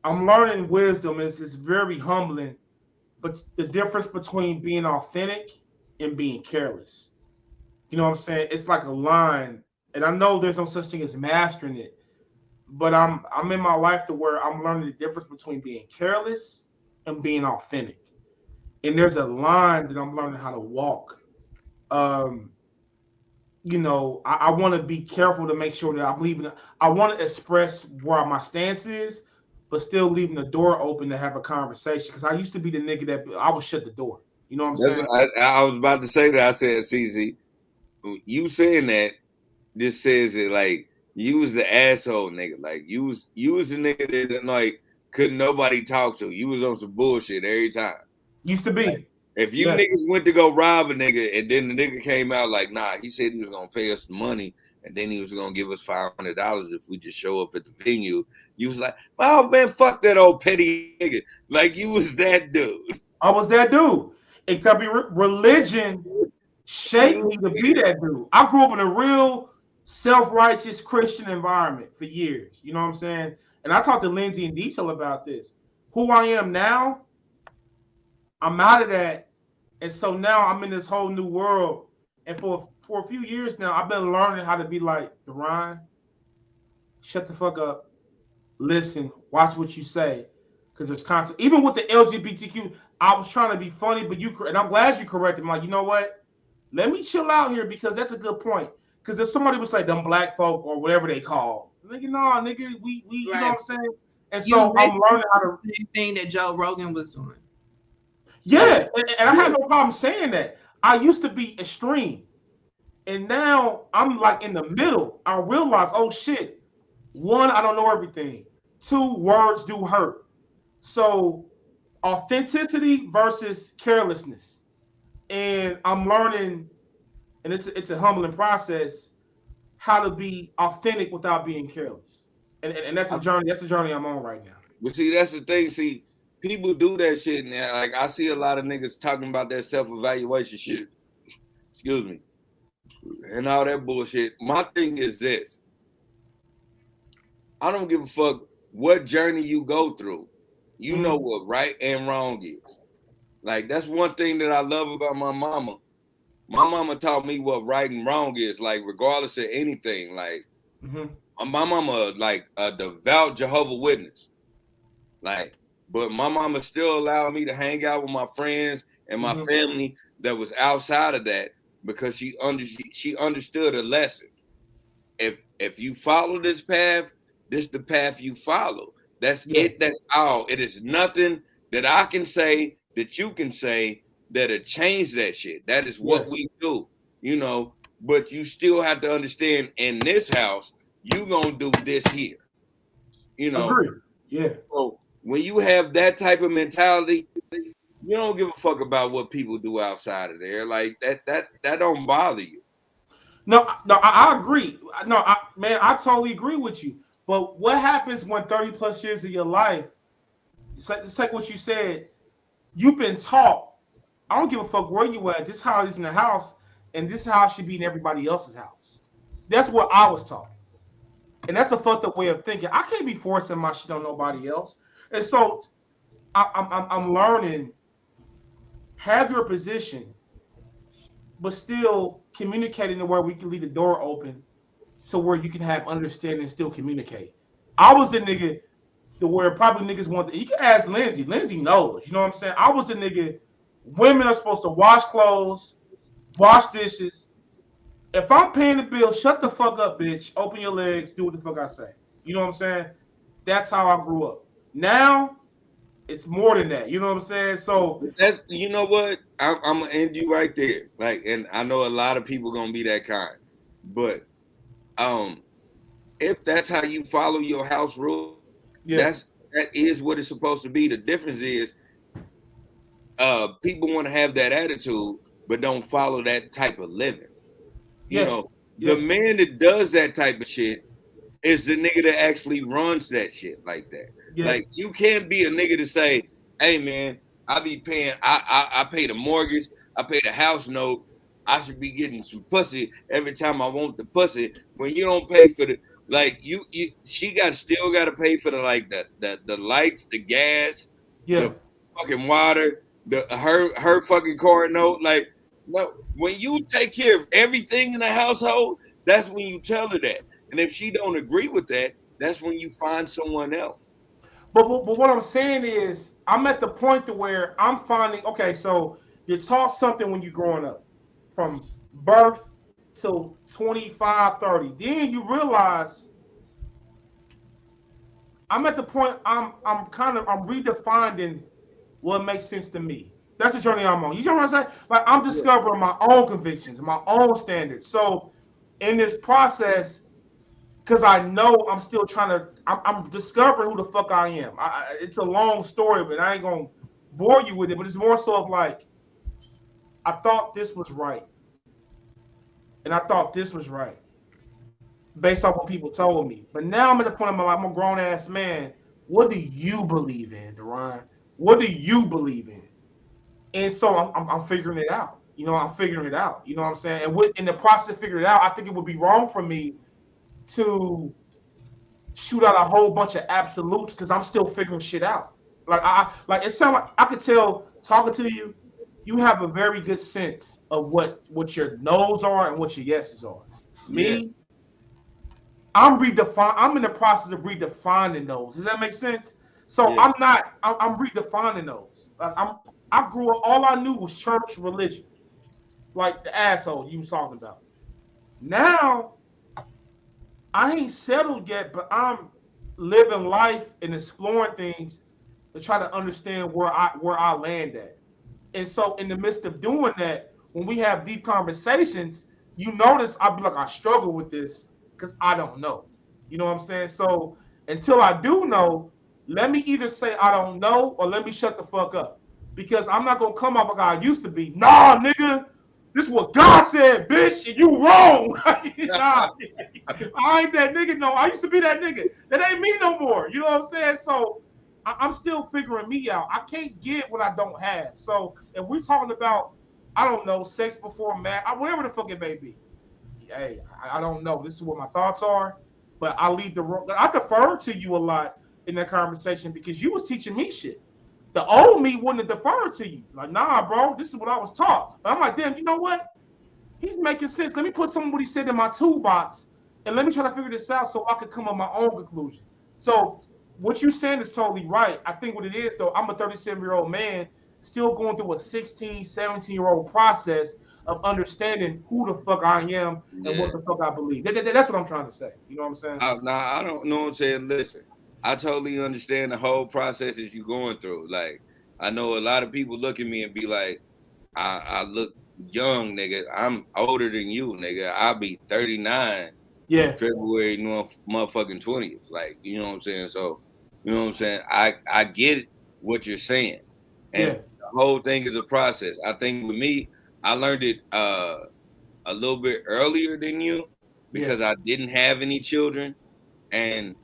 I'm learning wisdom. It's very humbling. But the difference between being authentic and being careless. You know what I'm saying? It's like a line. And I know there's no such thing as mastering it, but I'm in my life to where I'm learning the difference between being careless and being authentic. And there's a line that I'm learning how to walk. Um, I want to be careful to make sure that I believe in it. I want to express where my stance is, but still leaving the door open to have a conversation. Because I used to be the nigga that I would shut the door. You know what I'm That's saying? what I was about to say that. I said, CZ, you saying that just says it like you was the asshole nigga. Like you was the nigga that like couldn't nobody talk to. You was on some bullshit every time. Used to Like, be. if you Yes. niggas went to go rob a nigga and then the nigga came out like, nah, he said he was gonna pay us the money and then he was gonna give us $500 if we just show up at the venue. You was like, oh man, fuck that old petty nigga. Like you was that dude. I was that dude. It could be religion shaped You me to be that dude. I grew up in a real self-righteous Christian environment for years. You know what I'm saying? And I talked to Lindsay in detail about this. Who I am now, I'm out of that. And so now I'm in this whole new world. And for a few years now, I've been learning how to be like, Deron, shut the fuck up. Listen, watch what you say. Because there's content. Even with the LGBTQ, I was trying to be funny, but and I'm glad you corrected me. Like, you know what? Let me chill out here because that's a good point. Because if somebody would say them black folk or whatever they call, nigga, no, nigga, we you know what Right. I'm saying? And You so I'm basically learning how the to, same thing that Joe Rogan was doing. yeah, and I yeah. have no problem saying that. I used to be extreme, and now I'm like in the middle. I realize, oh shit, one, I don't know everything. Two, words do hurt. So authenticity versus carelessness, and I'm learning, and it's a humbling process how to be authentic without being careless. And that's a journey. That's a journey I'm on right now. But see, that's the thing. See, people do that shit now. Like I see a lot of niggas talking about that self-evaluation shit. Excuse me. And all that bullshit. My thing is this. I don't give a fuck what journey you go through. You know Mm-hmm. what right and wrong is. Like that's one thing that I love about my mama. My mama taught me what right and wrong is, like regardless of anything. Like Mm-hmm. my mama, like a devout Jehovah Witness. Like, but my mama still allowed me to hang out with my friends and my Mm-hmm. family that was outside of that because she understood a lesson. If you follow this path, this the path you follow. That's Yeah. it. That's all. It is nothing that I can say that you can say that'll change that shit. That is Yeah. what we do, you know. But you still have to understand in this house, you gonna do this here, you know. Agree. Yeah. So when you have that type of mentality, you don't give a fuck about what people do outside of there. Like that don't bother you. No, no, I agree. No, man, I totally agree with you. But what happens when 30 plus years of your life, it's like what you said, you've been taught, I don't give a fuck where you at, this is how it is in the house, and this is how it should be in everybody else's house. That's what I was taught. And that's a fucked up way of thinking. I can't be forcing my shit on nobody else. And so I'm learning, have your position, but still communicating to where we can leave the door open to where you can have understanding and still communicate. I was the nigga the where probably niggas want to, you can ask Lindsay. Lindsay knows. You know what I'm saying? I was the nigga, women are supposed to wash clothes, wash dishes. If I'm paying the bill, shut the fuck up, bitch. Open your legs, do what the fuck I say. You know what I'm saying? That's how I grew up. Now it's more than that. You know what I'm saying? So That's you know what I'm gonna end you right there. Like, and I know a lot of people gonna be that kind, but um, if that's how you follow your house rules, yeah, that is what it's supposed to be. The difference is, people want to have that attitude, but don't follow that type of living. You yeah, know, the yeah, man that does that type of shit is the nigga that actually runs that shit like that. yeah, Like you can't be a nigga to say, "Hey man, I be paying. I pay the mortgage. I pay the house note. I should be getting some pussy every time I want the pussy." When you don't pay for the Like she still got to pay for the lights, the gas, Yeah. the fucking water, her fucking car note. Like, no, when you take care of everything in the household, that's when you tell her that. And if she don't agree with that, that's when you find someone else. But what I'm saying is, I'm at the point to where I'm finding, okay, so you're taught something when you're growing up, from birth till 25, 30. Then you realize I'm at the point I'm redefining what makes sense to me. That's the journey I'm on. You know what I'm saying? Like I'm discovering my own convictions, my own standards. So in this process, because I know I'm still I'm discovering who the fuck I am. It's a long story, but I ain't gonna bore you with it. But it's more so of like, I thought this was right, and I thought this was right, based off what people told me. But now I'm at the point of my life, I'm a grown ass man. What do you believe in, Deron? What do you believe in? And so I'm figuring it out. You know, I'm figuring it out. You know what I'm saying? And in the process of figuring it out, I think it would be wrong for me to shoot out a whole bunch of absolutes because I'm still figuring shit out. Like it sounds like I could tell talking to you, you have a very good sense of what your no's are and what your yeses are. Me, I'm in the process of redefining those. Does that make sense? So I'm redefining those. I grew up, all I knew was church religion. Like the asshole you was talking about. Now I ain't settled yet, but I'm living life and exploring things to try to understand where I land at. And so in the midst of doing that, when we have deep conversations, you notice I'll be like, I struggle with this because I don't know. You know what I'm saying? So until I do know, let me either say I don't know or let me shut the fuck up. Because I'm not gonna come off like I used to be. Nah, nigga, this is what God said, bitch, and you wrong. Nah, I ain't that nigga. No, I used to be that nigga. That ain't me no more. You know what I'm saying? So I'm still figuring me out. I can't get what I don't have. So if we're talking about, I don't know, sex before marriage, whatever the fuck it may be. Hey, I don't know. This is what my thoughts are, but I defer to you a lot in that conversation because you was teaching me shit. The old me wouldn't have deferred to you. Like, nah, bro, this is what I was taught. But I'm like, damn, you know what? He's making sense. Let me put some of what he said in my toolbox and let me try to figure this out so I could come up with my own conclusion. So what you're saying is totally right. I think what it is, though, I'm a 37-year-old man still going through a 16, 17-year-old process of understanding who the fuck I am and what the fuck I believe. That's what I'm trying to say. You know what I'm saying? I don't know what I'm saying. Listen, I totally understand the whole process that you're going through. Like, I know a lot of people look at me and be like, I look young, nigga. I'm older than you, nigga. I'll be 39 February motherfucking 20th. Like, you know what I'm saying? So, you know what I'm saying? I get what you're saying. And the whole thing is a process. I think with me, I learned it a little bit earlier than you because I didn't have any children. And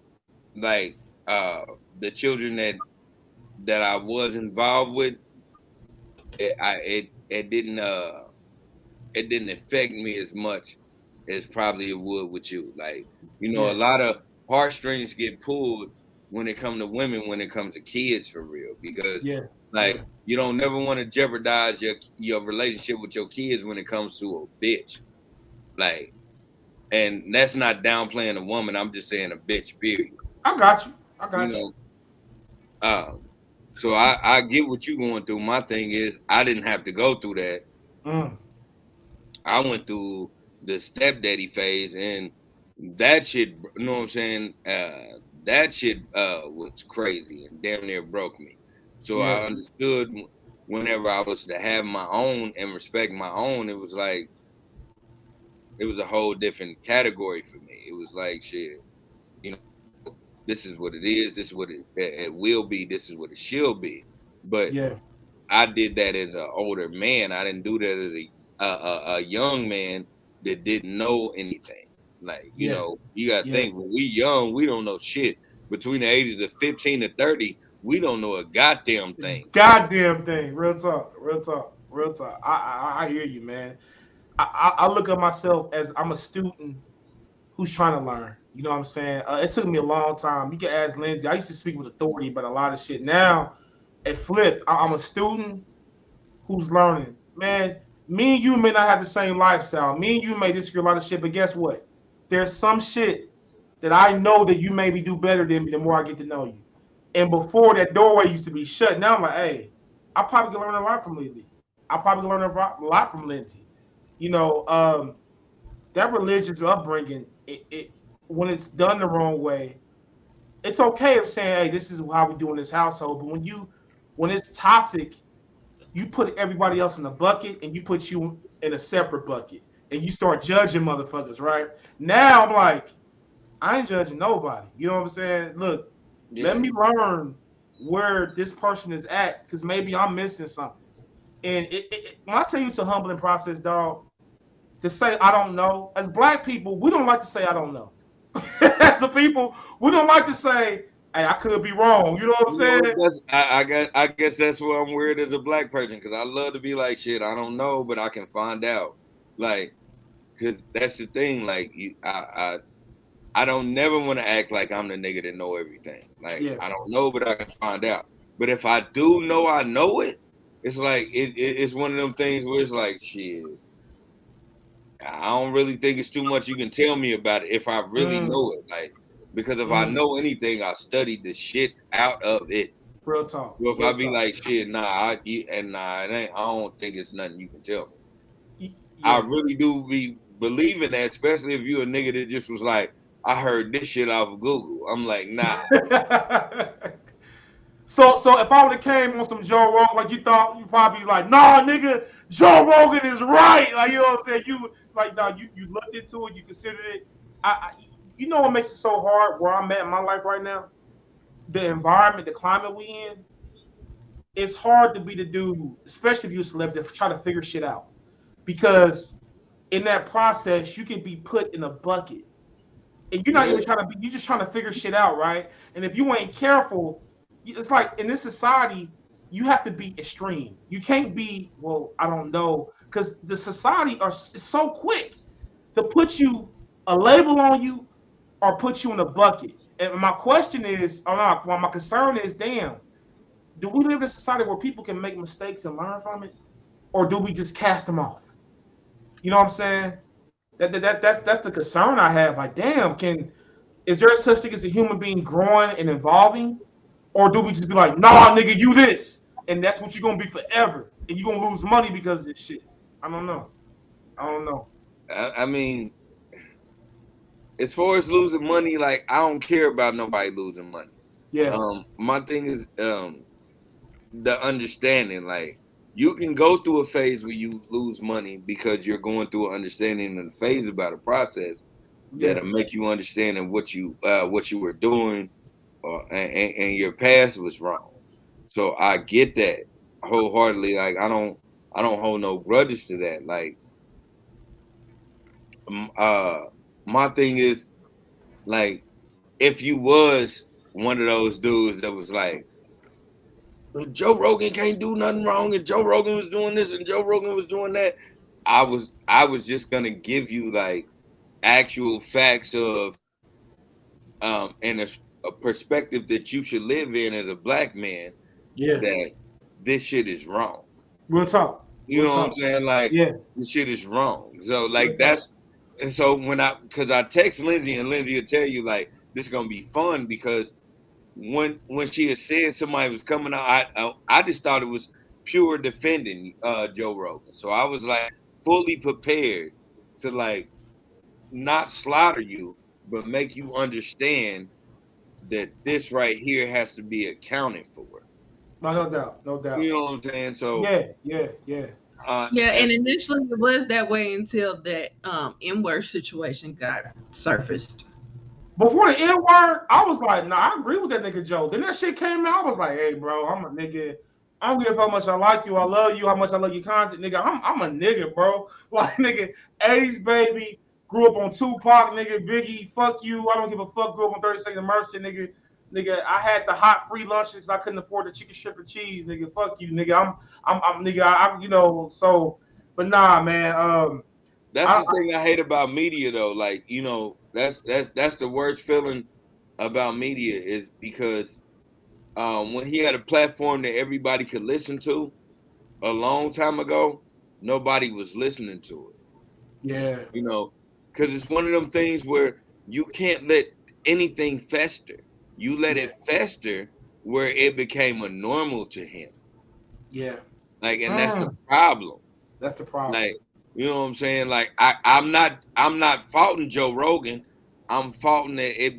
like the children that I was involved with, it didn't affect me as much as probably it would with you. Like, you know, a lot of heartstrings get pulled when it comes to women, when it comes to kids for real, because you don't never want to jeopardize your relationship with your kids when it comes to a bitch. Like, and that's not downplaying a woman. I'm just saying a bitch, period. I got you. So I get what you're going through. My thing is, I didn't have to go through that. I went through the stepdaddy phase, and that shit, you know what I'm saying? That shit was crazy and damn near broke me. So I understood whenever I was to have my own and respect my own, it was like, it was a whole different category for me. It was like, shit, you know, this is what it is. This is what it will be. This is what it shall be. But I did that as an older man. I didn't do that as a young man that didn't know anything. Like, you know, you got to think, when we young, we don't know shit. Between the ages of 15 to 30, we don't know a goddamn thing. Goddamn thing. Real talk. I hear you, man. I look at myself as I'm a student who's trying to learn. You know what I'm saying? It took me a long time. You can ask Lindsay. I used to speak with authority about a lot of shit. Now it flipped. I'm a student who's learning. Man, me and you may not have the same lifestyle. Me and you may disagree a lot of shit, but guess what? There's some shit that I know that you maybe do better than me the more I get to know you. And before that doorway used to be shut. Now I'm like, hey, I probably can learn a lot from Lily. I probably can learn a lot from Lindsay. You know, that religious upbringing, it when it's done the wrong way, it's okay if saying, hey, this is how we do in this household. But when it's toxic, you put everybody else in a bucket and you put you in a separate bucket and you start judging motherfuckers, right? Now I'm like, I ain't judging nobody. You know what I'm saying? Look, let me learn where this person is at because maybe I'm missing something. And when I tell you it's a humbling process, dog, to say I don't know, as black people, we don't like to say I don't know. As a people, we don't like to say, hey, I could be wrong. You know what I'm saying? I guess that's where I'm weird as a black person because I love to be like, shit, I don't know, but I can find out. Like, because that's the thing. Like, I don't never want to act like I'm the nigga that know everything. Like, I don't know, but I can find out. But if I do know I know it, it's like it's one of them things where it's like, shit, I don't really think it's too much you can tell me about it if I really know it. Like, because if I know anything, I studied the shit out of it. Real talk. So if I be like, shit, it ain't. I don't think it's nothing you can tell me. I really do be believing that, especially if you a nigga that just was like, I heard this shit off of Google. I'm like, nah. So if I would have came on some Joe Rogan, like you thought, you probably like, nah, nigga, Joe Rogan is right. Like, you know what I'm saying? You like, nah, you looked into it, you considered it. You know what makes it so hard where I'm at in my life right now? The environment, the climate we in. It's hard to be the dude, especially if you're a celebrity, to try to figure shit out. Because in that process, you can be put in a bucket. And you're not even trying to be, you're just trying to figure shit out, right? And if you ain't careful, it's like in this society, you have to be extreme. You can't be, well, I don't know, because the society is so quick to put you a label on you or put you in a bucket. And my question is, my concern is, damn, do we live in a society where people can make mistakes and learn from it, or do we just cast them off? You know what I'm saying? That's the concern I have. Like, damn, is there such thing as a human being growing and evolving? Or do we just be like, nah, nigga, you this, and that's what you're gonna be forever, and you're gonna lose money because of this shit? I don't know. I mean, as far as losing money, like, I don't care about nobody losing money. Yeah. My thing is the understanding. Like, you can go through a phase where you lose money because you're going through an understanding and a phase about a process that'll make you understand what you were doing. And your past was wrong, so I get that wholeheartedly. Like, I don't hold no grudges to that. Like, my thing is, like, if you was one of those dudes that was like, Joe Rogan can't do nothing wrong, and Joe Rogan was doing this, and Joe Rogan was doing that, I was just gonna give you like actual facts of and a perspective that you should live in as a black man. That this shit is wrong. Real talk. You know what I'm saying? Like, this shit is wrong. So like and so because I text Lindsay, and Lindsay will tell you like this is gonna be fun, because when she had said somebody was coming out, I just thought it was pure defending Joe Rogan. So I was like fully prepared to like not slaughter you, but make you understand that this right here has to be accounted for. No doubt. You know what I'm saying? So yeah. And initially it was that way until that N-word situation got surfaced. Before the N-word, I was like, nah, I agree with that nigga Joe. Then that shit came out, I was like, hey, bro, I'm a nigga. I don't give how much I like you, I love you, how much I love your content, nigga. I'm a nigga, bro. Like, nigga, 80s baby, grew up on Tupac, nigga, Biggie, fuck you. I don't give a fuck. Grew up on 32nd and Mercy, nigga. Nigga, I had the hot free lunches because I couldn't afford the chicken strip and cheese, nigga. Fuck you, nigga. I'm nigga. I you know. So, but nah, man. That's the thing I hate about media, though. Like, you know, That's the worst feeling about media is because when he had a platform that everybody could listen to a long time ago, nobody was listening to it. Yeah. You know, because it's one of them things where you can't let anything fester. You let it fester where it became a normal to him. Yeah. Like, and that's the problem. That's the problem. Like, you know what I'm saying? Like, I'm not faulting Joe Rogan. I'm faulting that it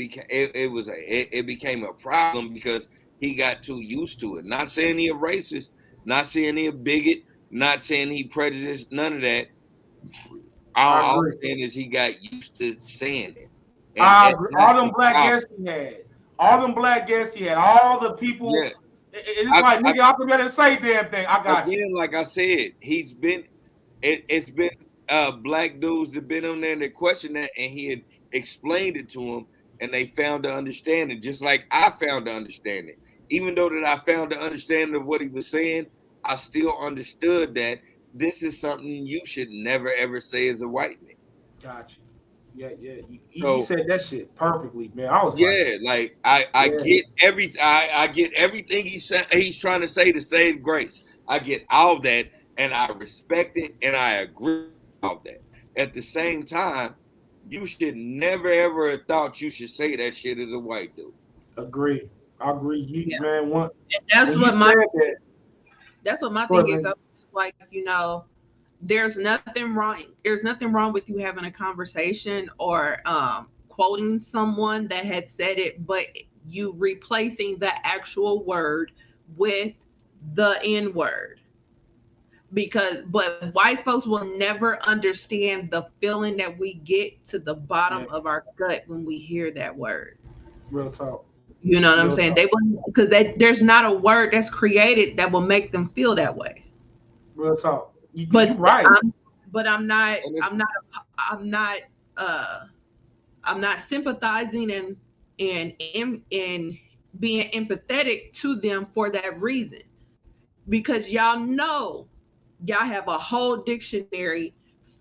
became a problem because he got too used to it. Not saying he a racist, not saying he a bigot, not saying he prejudiced, none of that. All I'm saying is he got used to saying it. And I agree. All them black guests he had, all the people. Yeah. It's like, nigga, I can better say damn thing. I got again, you. Like I said, it's been black dudes that been on there that questioned that, and he had explained it to them, and they found the understanding, just like I found the understanding. Even though that I found the understanding of what he was saying, I still understood that this is something you should never ever say as a white man. Gotcha. Yeah. You said that shit perfectly, man. I was I get everything he's trying to say to save grace. I get all that, and I respect it, and I agree with all that. At the same time, you should never ever have thought you should say that shit as a white dude. Agree. I agree. Man. That's what my thing is. Like, you know, there's nothing wrong. There's nothing wrong with you having a conversation or quoting someone that had said it, but you replacing the actual word with the N word. But white folks will never understand the feeling that we get to the bottom of our gut when we hear that word. Real talk. You know what I'm saying? They will, because there's not a word that's created that will make them feel that way. Real talk. You're right. I'm not sympathizing and being empathetic to them for that reason, because y'all have a whole dictionary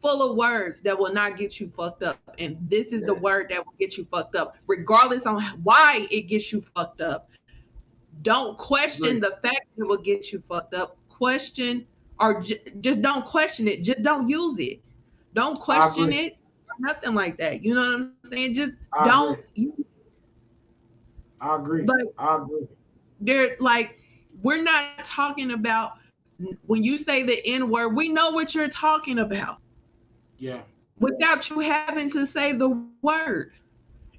full of words that will not get you fucked up, and this is the word that will get you fucked up, regardless on why it gets you fucked up. Don't question the fact that it will get you fucked up. Question, or just don't question it. Just don't use it. Don't question it. Nothing like that. You know what I'm saying? Just don't use it. I agree. I agree. They're like, we're not talking about, when you say the N word, we know what you're talking about. Yeah. Without you having to say the word.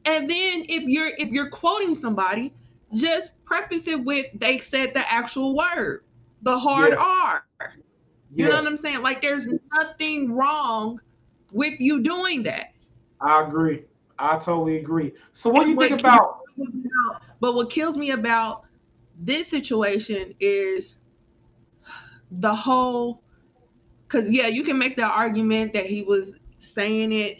And then if you're quoting somebody, just preface it with, they said the actual word, the hard R. You know what I'm saying? Like, there's nothing wrong with you doing that. I agree. I totally agree. So what do you think about? But what kills me about this situation is the whole, because you can make the argument that he was saying it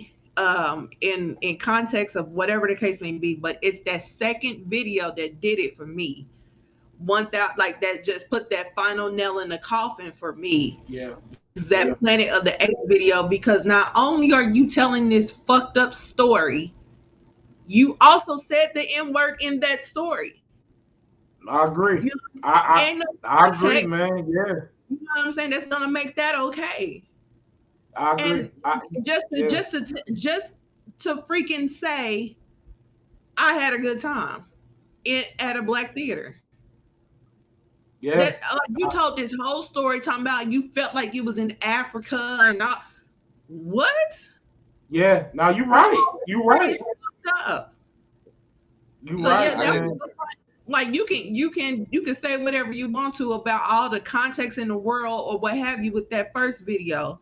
in context of whatever the case may be, but it's that second video that did it for me. Like, that just put that final nail in the coffin for me. Yeah. That Planet of the Apes video, because not only are you telling this fucked up story, you also said the N word in that story. I agree. I agree, man. Yeah. You know what I'm saying? That's gonna make that okay. I agree. And just to freaking say, I had a good time at a black theater. Yeah. You told this whole story talking about you felt like you was in Africa and all. What? Yeah. Now you're right. You're right. You're right. Yeah, like, you can say whatever you want to about all the context in the world or what have you with that first video,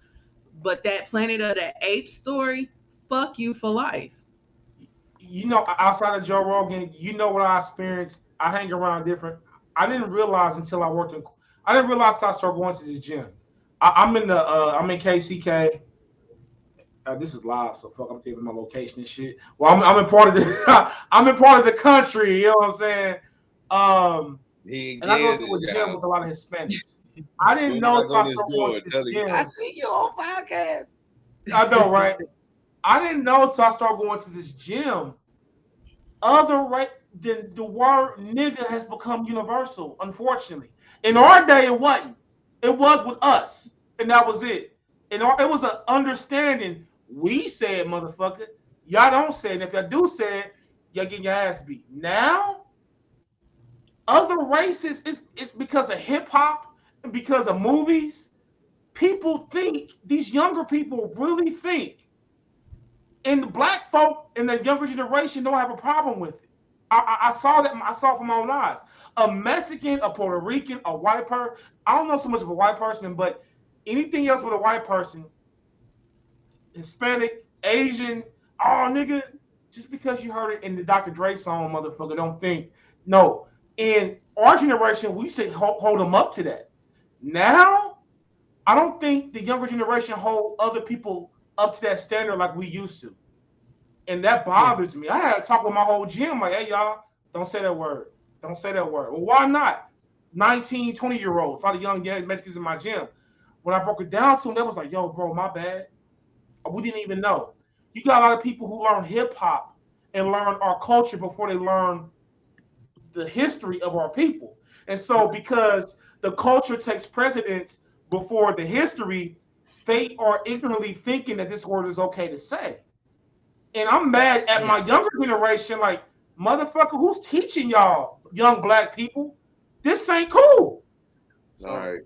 but that Planet of the Apes story, fuck you for life. You know, outside of Joe Rogan, you know what I experienced? I hang around different. I didn't realize until I started going to the gym. I'm in KCK. This is live, so fuck, I'm taking my location and shit. Well, I'm in part of the I'm in part of the country. You know what I'm saying? And I go to a gym with a lot of Hispanics. I didn't know until I started going to this gym. I see you on podcast. I know, right? I didn't know until I started going to this gym. The word nigga has become universal, unfortunately. In our day, it wasn't. It was with us, and that was it. It was an understanding. We said, motherfucker. Y'all don't say it. And if y'all do say it, y'all getting your ass beat. Now, other races, it's because of hip hop and because of movies. People think, these younger people really think, and the black folk in the younger generation don't have a problem with it. I saw that. I saw it from my own eyes. A Mexican, a Puerto Rican, a white person. I don't know so much of a white person, but anything else with a white person, Hispanic, Asian, oh nigga, just because you heard it in the Dr. Dre song, motherfucker, don't think. No. In our generation, we used to hold them up to that. Now, I don't think the younger generation hold other people up to that standard like we used to. And that bothers me. I had to talk with my whole gym, like, hey, y'all, don't say that word. Don't say that word. Well, why not? 19, 20-year-olds, a lot of young Mexicans in my gym. When I broke it down to them, they was like, yo, bro, my bad. We didn't even know. You got a lot of people who learn hip-hop and learn our culture before they learn the history of our people. And so because the culture takes precedence before the history, they are ignorantly thinking that this word is okay to say. And I'm mad at my younger generation, like, motherfucker, who's teaching y'all, young black people? This ain't cool. So, all right.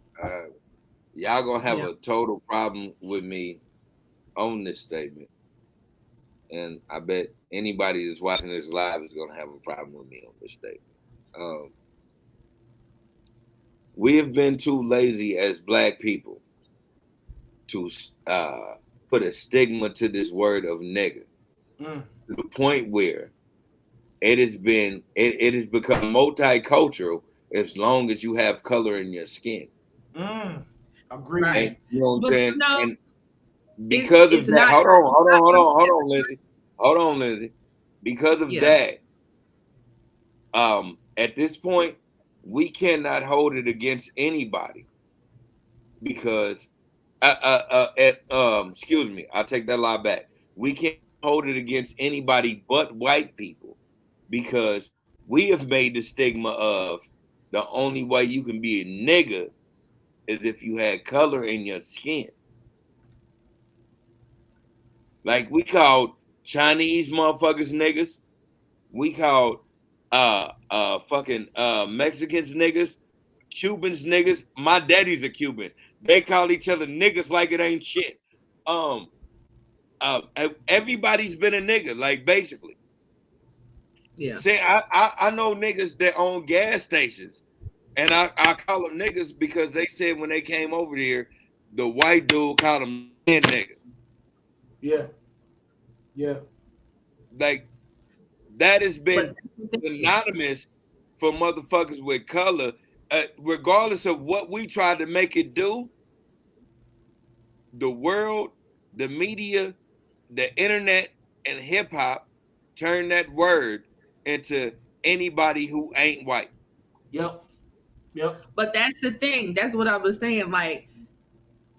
Y'all gonna have a total problem with me on this statement. And I bet anybody that's watching this live is gonna have a problem with me on this statement. We have been too lazy as black people to put a stigma to this word of nigga. To the point where it has become multicultural as long as you have color in your skin. Agree. Right. You know what I'm saying? No, and because of that, hold on, Lindsay. Hold on, Lindsay. Because of that, at this point, we cannot hold it against anybody because excuse me, I'll take that lie back. We can't hold it against anybody but white people because we have made the stigma of the only way you can be a nigga is if you had color in your skin. Like we called Chinese motherfuckers niggas. We called fucking Mexicans niggas, Cubans niggas. My daddy's a Cuban. They call each other niggas like it ain't shit. Everybody's been a nigga, like basically. Yeah. See, I know niggas that own gas stations, and I call them niggas because they said when they came over here, the white dude called them nigga. Yeah. Like that has been synonymous for motherfuckers with color, regardless of what we tried to make it do. The world, the media, the internet, and hip hop turn that word into anybody who ain't white. Yep. But that's the thing. That's what I was saying. Like,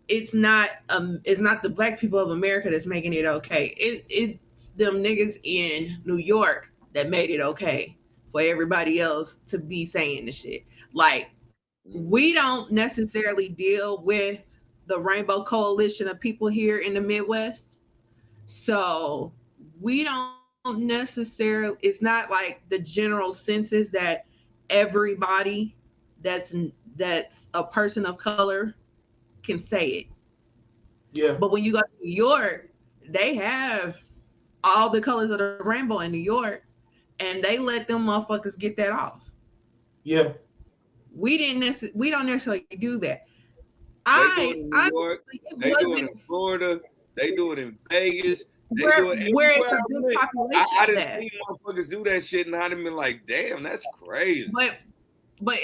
it's not the black people of America that's making it okay. It's them niggas in New York that made it okay for everybody else to be saying the shit. Like, we don't necessarily deal with the Rainbow Coalition of people here in the Midwest. So we don't necessarily, it's not like the general census that everybody that's a person of color can say it. Yeah. But when you go to New York, they have all the colors of the rainbow in New York, and they let them motherfuckers get that off. Yeah. We don't necessarily do that. They do it in New York. They do it in Florida. They do it in Vegas. Where it's a big population. I didn't see motherfuckers do that shit, and I'd have been like, "Damn, that's crazy." But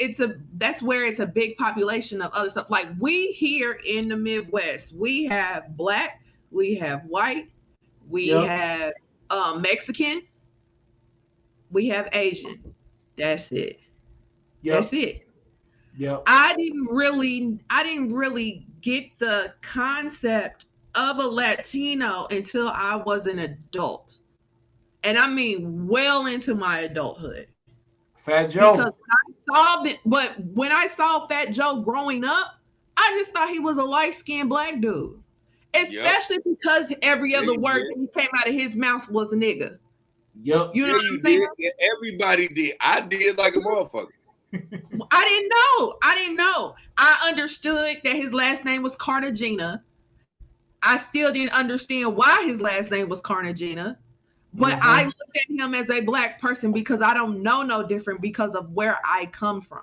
that's where it's a big population of other stuff. Like we here in the Midwest, we have black, we have white, we have Mexican, we have Asian. That's it. That's it. Yeah. I didn't really get the concept of a Latino until I was an adult. And I mean well into my adulthood. Fat Joe. Because when I saw Fat Joe growing up, I just thought he was a light-skinned black dude. Especially because every other word that he came out of his mouth was a nigga. Yep. You know what I'm saying? Did. Everybody did. I did like a motherfucker. I didn't know. I understood that his last name was Cartagena. I still didn't understand why his last name was Cartagena. But I looked at him as a black person because I don't know no different because of where I come from.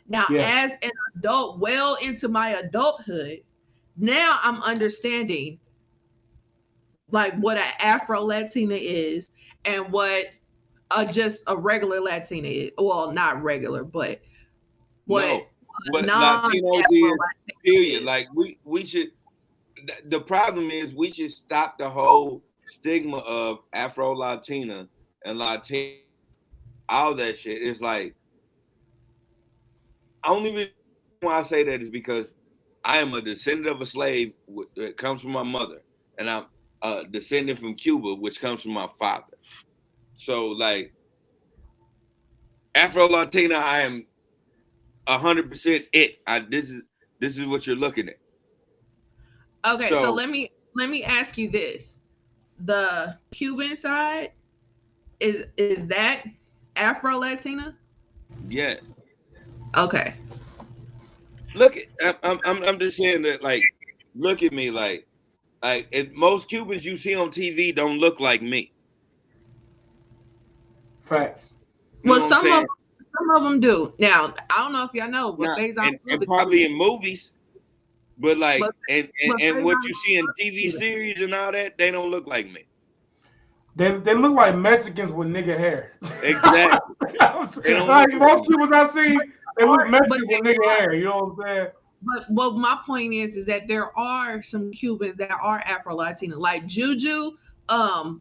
Now, as an adult, well into my adulthood, now I'm understanding like what an Afro-Latina is and what just a regular Latina is. Well, not regular, but what Latinos is, period. Like we should, the problem is we should stop the whole stigma of Afro-Latina and Latino, all that shit. It's like, only reason why I say that is because I am a descendant of a slave that comes from my mother, and I'm a descendant from Cuba, which comes from my father. So, like, Afro-Latina, I am 100% it. This is what you're looking at. Okay, so let me ask you this: the Cuban side is that Afro-Latina? Yes. Okay. Look at I'm just saying that, like, look at me, like most Cubans you see on TV don't look like me. Facts. Well, some of them do. Now, I don't know if y'all know, but and probably in movies, but like and what you see in TV series and all that, they don't look like me. They look like Mexicans with nigga hair. Exactly. Like most Cubans I see, they look Mexican with nigga hair. You know what I'm saying? But my point is that there are some Cubans that are Afro-Latina, like Juju,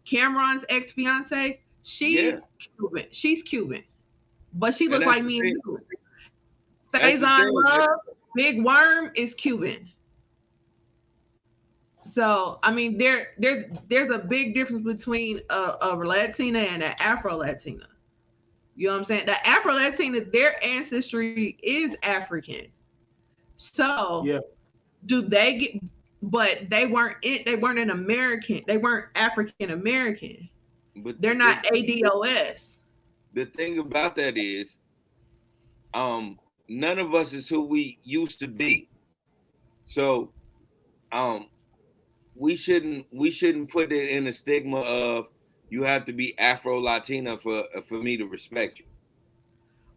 Cameron's ex-fiance. She's Cuban. She's Cuban, but she looks like me and you. Faison Love, Big Worm is Cuban. So I mean, there's a big difference between a Latina and an Afro-Latina. You know what I'm saying? The Afro-Latina, their ancestry is African. So do they get? But they weren't an American. They weren't African American. But they're not ADOS. The thing about that is, none of us is who we used to be. So, we shouldn't put it in a stigma of you have to be Afro-Latina for me to respect you.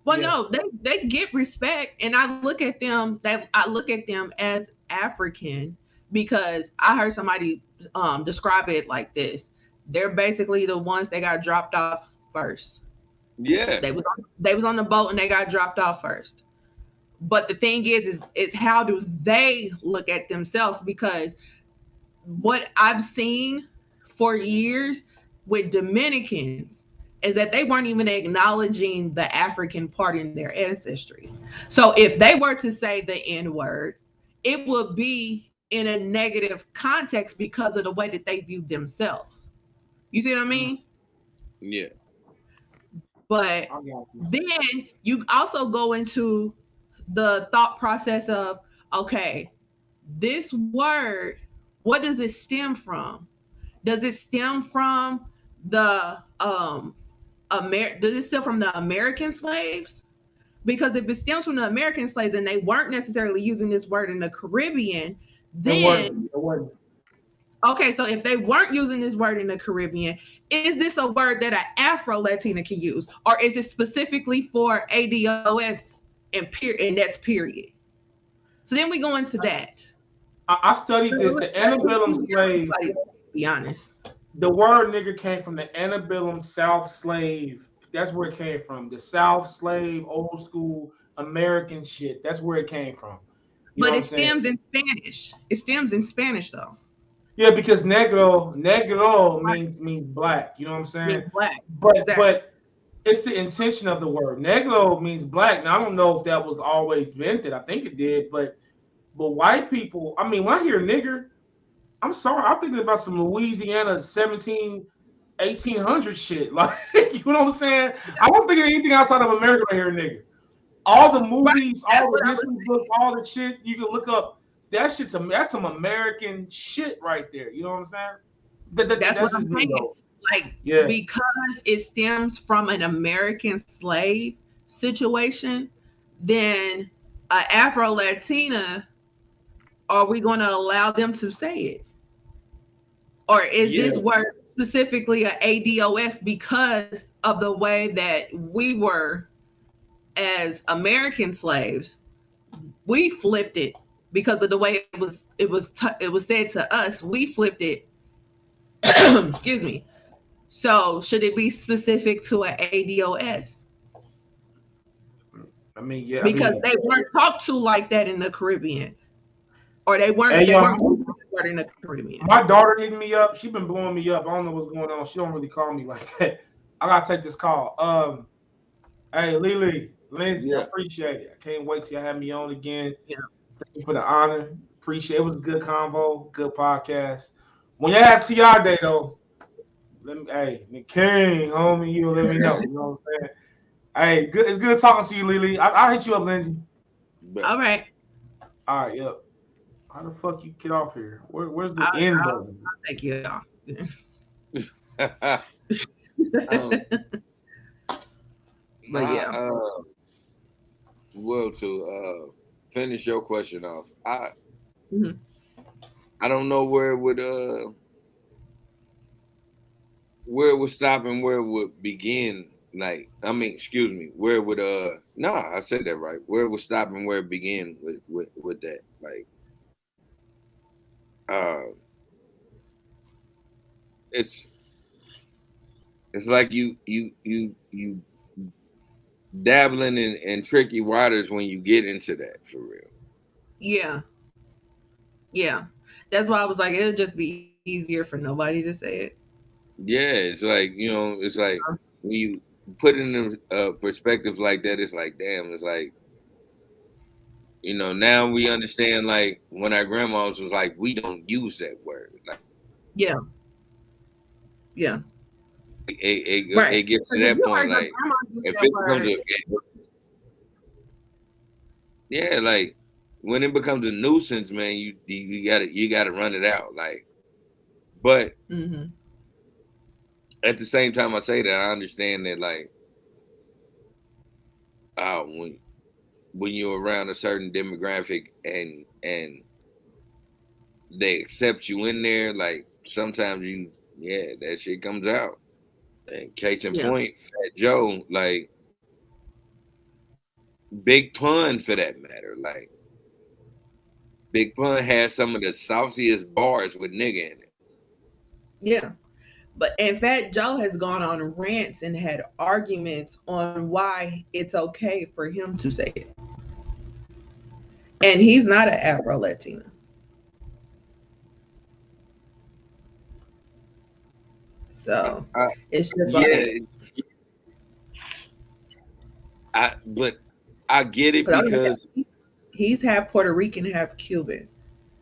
Well, no, they get respect, and I look at them as African because I heard somebody describe it like this: they're basically the ones that got dropped off first. Yeah, they was on the boat and they got dropped off first. But the thing is how do they look at themselves? Because what I've seen for years with Dominicans is that they weren't even acknowledging the African part in their ancestry. So if they were to say the N-word, it would be in a negative context because of the way that they view themselves. You see what I mean? Yeah. But then you also go into the thought process of, okay, this word, what does it stem from? Does it stem from the does it stem from the American slaves? Because if it stems from the American slaves and they weren't necessarily using this word in the Caribbean, then okay, so if they weren't using this word in the Caribbean, is this a word that an Afro-Latina can use? Or is it specifically for ADOS and that's period? So then we go into that. I studied this. The antebellum slave. Be honest. The word nigga came from the antebellum South slave. That's where it came from. The South slave, old school American shit. That's where it came from. But it stems in Spanish. It stems in Spanish though. Yeah, because negro means black. You know what I'm saying? Means black. But it's the intention of the word. Negro means black. Now I don't know if that was always invented. I think it did, but white people. I mean, when I hear nigger, I'm sorry. I'm thinking about some Louisiana 1800 shit. Like, you know what I'm saying? I wasn't thinking anything outside of America right here, nigga. All the movies, Right. all the history books, all the shit you can look up. That's some American shit right there. You know what I'm saying? That's what I'm saying. Like, yeah. Because it stems from an American slave situation, then an Afro-Latina, are we going to allow them to say it? Or is this word specifically a ADOS because of the way that we were as American slaves? We flipped it because of the way it was said to us. We flipped it. Excuse me. So should it be specific to an ADOS? I mean, yeah. Because they weren't talked to like that in the Caribbean. Or they weren't in the Caribbean. My daughter hitting me up. She's been blowing me up. I don't know what's going on. She don't really call me like that. I gotta take this call. Hey, Lily, Lindsay, I appreciate it. I can't wait till you have me on again. Yeah. Thank you for the honor. Appreciate it. It was a good convo, good podcast. When you have TR Day though, hey, the king, homie, you let me know. You know what I'm saying? Hey, good. It's good talking to you, Lily. I'll hit you up, Lindsay. All right. All right, yep. How the fuck you get off here? Where's the end button? I'll take you off. But yeah. Well, to finish your question off, I don't know where it would stop and where it would begin. Like, I mean, excuse me, where it would I said that right. Where it would stop and where it began with that. Like, it's like you dabbling in tricky waters when you get into that, for real. Yeah. That's why I was like, it'll just be easier for nobody to say it. Yeah, it's like, it's like when you put it in a perspective like that, it's like, damn, it's like, now we understand, like, when our grandmas was like, we don't use that word. Like, yeah. It gets to that point, like, if it becomes like, when it becomes a nuisance, man, you gotta run it out, like. But at the same time, I say that I understand that, like, when you're around a certain demographic and they accept you in there, like, sometimes that shit comes out. And case in point, Fat Joe, like, Big Pun for that matter, like, Big Pun has some of the sauciest bars with nigga in it. Yeah. But in fact, Joe has gone on rants and had arguments on why it's okay for him to say it. And he's not an Afro-Latino. So it's just like, but I get it because he's half Puerto Rican, half Cuban.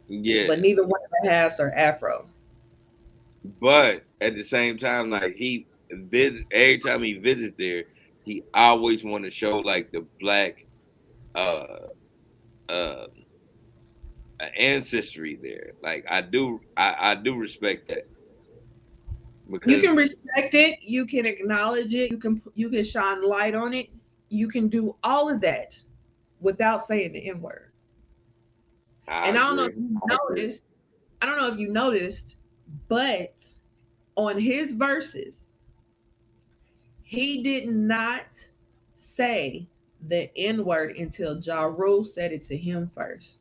Yeah. But neither one of the halves are Afro. But at the same time, like, every time he visits there, he always want to show, like, the black ancestry there. Like, I do respect that. Because you can respect it, you can acknowledge it, you can shine light on it, you can do all of that without saying the N-word. And I don't know if you noticed, but on his verses, he did not say the N-word until Ja Rule said it to him first.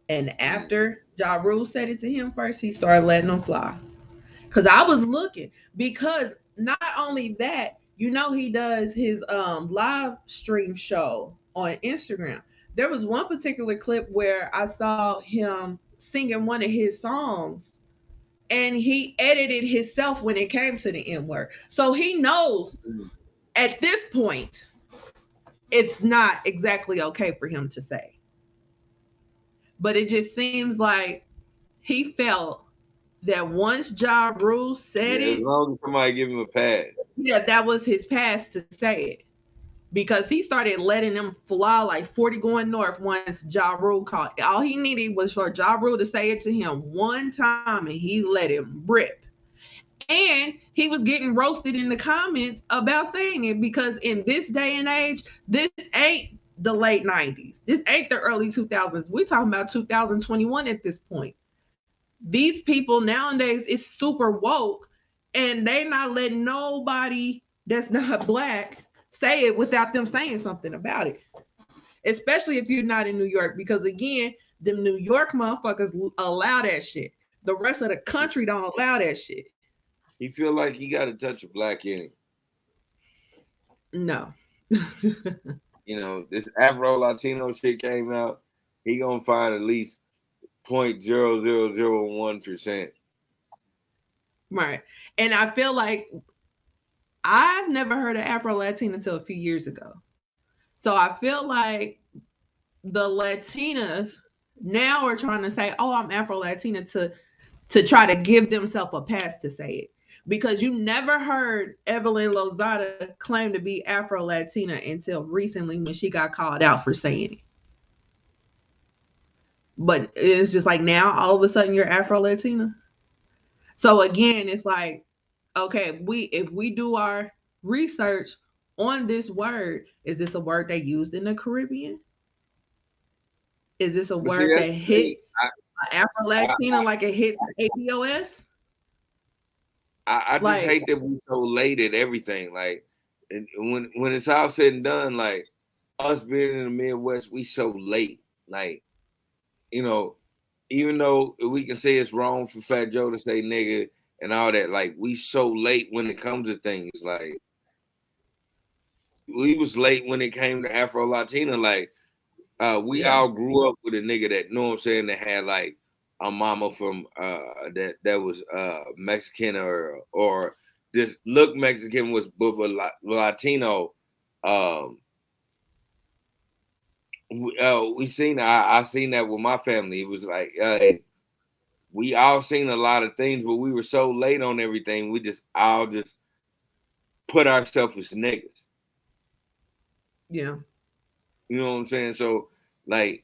And after Ja Rule said it to him first, he started letting them fly. Because I was looking, because not only that, he does his live stream show on Instagram. There was one particular clip where I saw him singing one of his songs, and he edited himself when it came to the N-word. So he knows at this point, it's not exactly okay for him to say. But it just seems like he felt that once Ja Rule said As it, long as somebody give him a pass. yeah, that was his pass to say it. Because he started letting them fly like 40 going north once Ja Rule called. All he needed was for Ja Rule to say it to him one time, and he let him rip. And he was getting roasted in the comments about saying it, because in this day and age, this ain't the late 90s. This ain't the early 2000s. We're talking about 2021 at this point. These people nowadays is super woke, and they not letting nobody that's not black say it without them saying something about it. Especially if you're not in New York, because again, them New York motherfuckers allow that shit. The rest of the country don't allow that shit. He feel like he got a touch of black in him. No. You know, this Afro Latino shit came out. He gonna find at least 0.0001%. Right. And I feel like I've never heard of Afro Latina until a few years ago. So I feel like the Latinas now are trying to say, "Oh, I'm Afro Latina," to try to give themselves a pass to say it. Because you never heard Evelyn Lozada claim to be Afro Latina until recently when she got called out for saying it. But it's just like now all of a sudden you're Afro Latina. So again, it's like, okay, if we do our research on this word, is this a word they used in the Caribbean? Is this a word that hits Afro Latina like it hits ADOS? I just hate that we so late at everything. Like, when it's all said and done, like us being in the Midwest, we so late. Like, you know, even though we can say it's wrong for Fat Joe to say nigga and all that, like we so late when it comes to things. Like, we was late when it came to Afro Latina. Like, we all grew up with a nigga that, know what I'm saying, that had like a mama from that was Mexican or just look Mexican, was but Latino. We seen I seen that with my family. It was like we all seen a lot of things, but we were so late on everything. We just all just put ourselves as niggas. Yeah. You know what I'm saying? So like,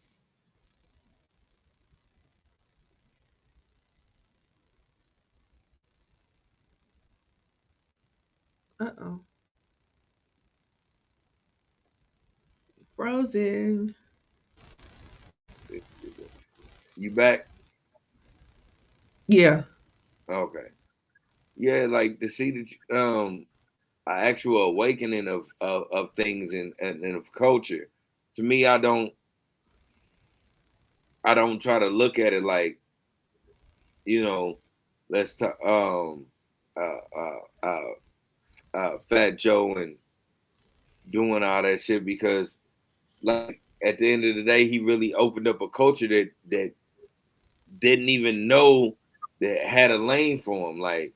Uh-oh. Frozen. you back? Yeah. Okay. Yeah, like to see that an actual awakening of things and of culture. To me, I don't try to look at it like, you know, let's talk Fat Joe and doing all that shit, because like at the end of the day, he really opened up a culture that didn't even know that had a lane for him. Like,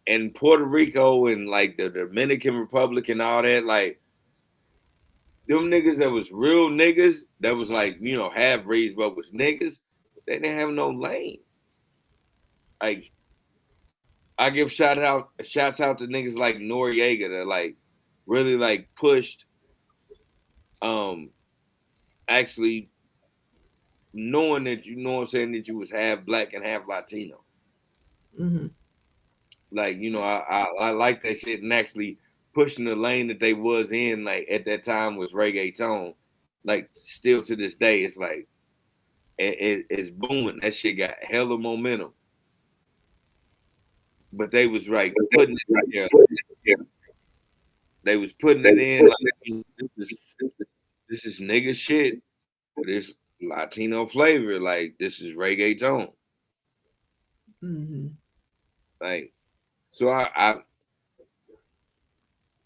and Puerto Rico and like the Dominican Republic and all that, like them niggas that was real niggas, that was like, you know, half raised but was niggas, they didn't have no lane. Like, I give shouts out to niggas like Noriega that like really like pushed actually knowing that, you know what I'm saying, that you was half black and half Latino. Mm-hmm. Like, you know, I like that shit, and actually pushing the lane that they was in, like at that time, was reggaeton. Like, still to this day, it's like it's booming. That shit got hella momentum. But they was like putting it in there. They was putting it in like, this is nigga shit. This Latino flavor, like this is reggaeton. Mm-hmm. Like, so I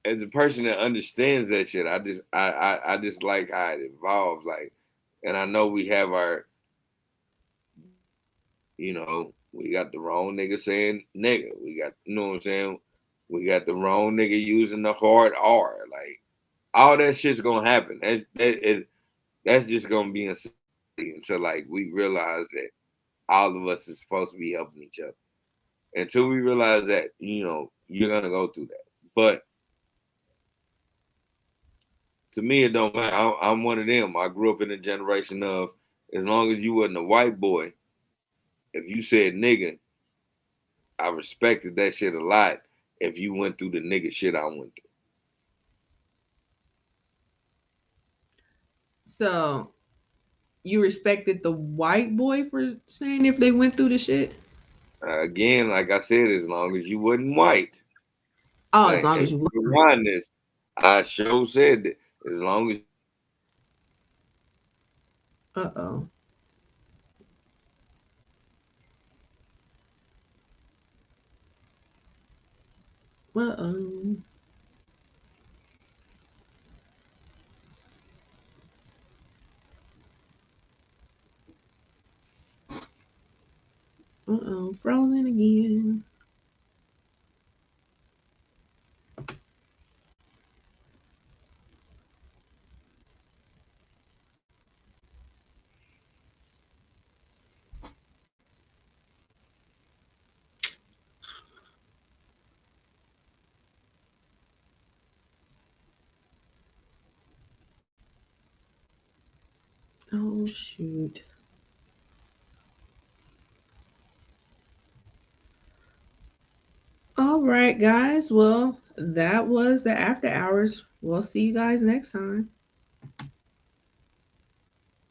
as a person that understands that shit, I just like how it evolves. Like, and I know we have our, you know, we got the wrong nigga saying nigga. We got, you know what I'm saying? We got the wrong nigga using the hard R. Like, all that shit's gonna happen. That's just gonna be until like we realize that all of us is supposed to be helping each other. Until we realize that, you know, you're gonna go through that. But to me, it don't matter. I'm one of them. I grew up in a generation of, as long as you wasn't a white boy, if you said nigga, I respected that shit a lot. If you went through the nigga shit I went through. So you respected the white boy for saying if they went through the shit? Again, like I said, as long as you wasn't white. Oh, as long as you rewind this, I sure said that as long as. Uh-oh. Uh-oh. Uh-oh, frozen again. Oh, shoot. All right, guys. Well, that was the after hours. We'll see you guys next time.